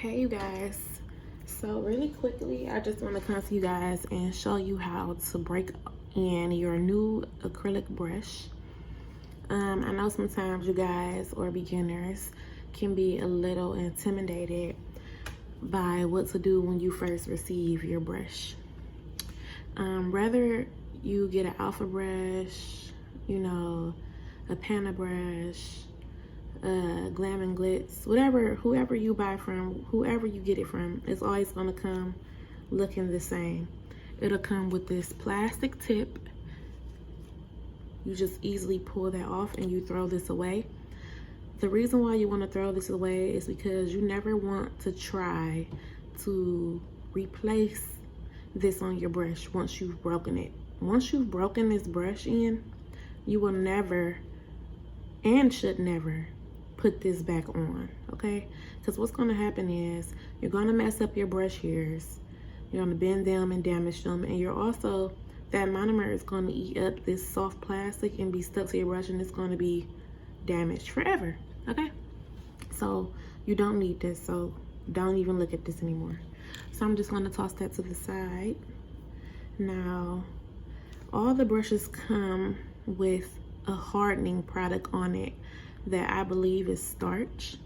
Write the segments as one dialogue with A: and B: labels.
A: Hey you guys, so really quickly I just want to come to you guys and show you how to break in your new acrylic brush. I know sometimes you guys or beginners can be a little intimidated by what to do when you first receive your brush. Whether you get an alpha brush, you know, a PANA brush, Glam and Glitz, whoever you buy from, whoever you get it from, it's always gonna come looking the same. It'll come with this plastic tip. You just easily pull that off and you throw this away. The reason why you want to throw this away is because you never want to try to replace this on your brush once you've broken it. Once you've broken this brush in, you will never and should never put this back on, okay? Because what's going to happen is you're going to mess up your brush hairs. You're going to bend them and damage them, and you're also, that monomer is going to eat up this soft plastic and be stuck to your brush, and it's going to be damaged forever, okay? So you don't need this, so don't even look at this anymore. So I'm just going to toss that to the side. Now, all the brushes come with a hardening product on it that I believe is starch.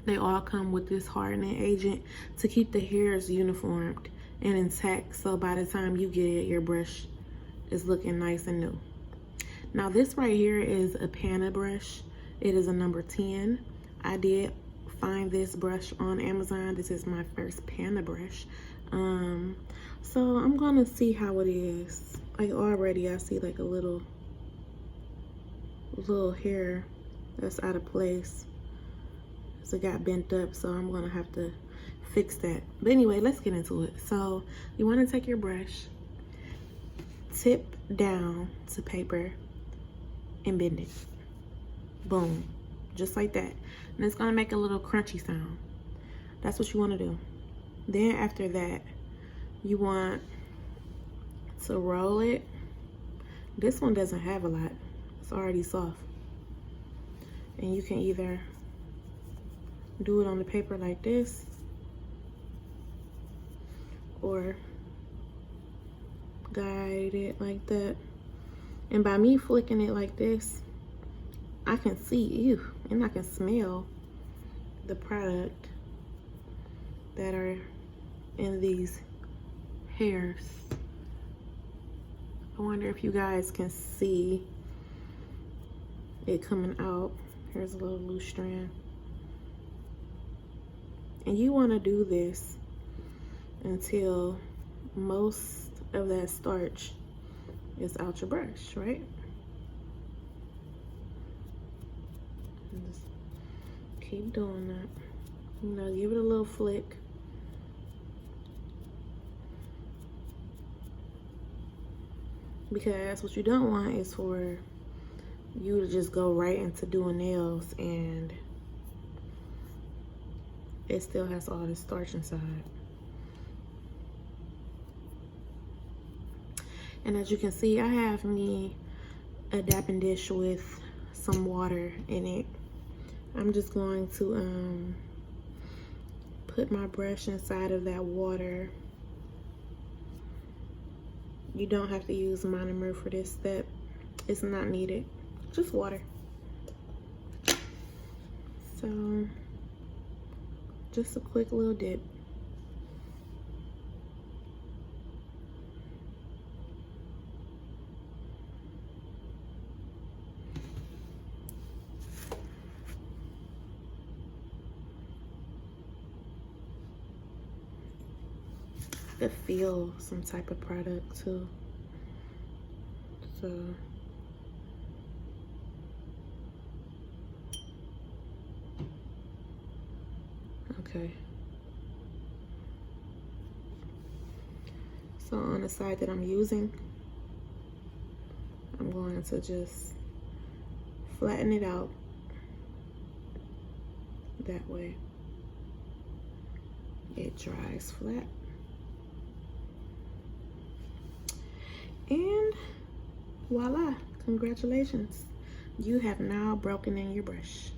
A: They all come with this hardening agent to keep the hairs uniformed and intact, so by the time you get it, your brush is looking nice and new. Now this right here is a PANA brush. It is a number 10. I did find this brush on Amazon. This is my first PANA brush. So I'm gonna see how it is. Like already I see like a little hair that's out of place. So it got bent up, so I'm gonna have to fix that. But anyway, let's get into it. So you want to take your brush, tip down to paper, and bend it. Boom, just like that. And it's gonna make a little crunchy sound. That's what you want to do. Then after that, you want to roll it. This one doesn't have a lot. It's already soft. And you can either do it on the paper like this, or guide it like that. And by me flicking it like this, I can see, and I can smell the product that are in these hairs. I wonder if you guys can see it coming out. Here's a little loose strand. And you want to do this until most of that starch is out your brush, right? And just keep doing that. You know, give it a little flick. Because what you don't want is for you to just go right into doing nails and it still has all this starch inside. And as you can see, I have me a dapping dish with some water in it. I'm just going to put my brush inside of that water. You don't have to use monomer for this step. It's not needed. Just water. So just a quick little dip. To feel some type of product too. So okay. So on the side that I'm using, I'm going to just flatten it out that way. It dries flat. And voila, congratulations. You have now broken in your brush.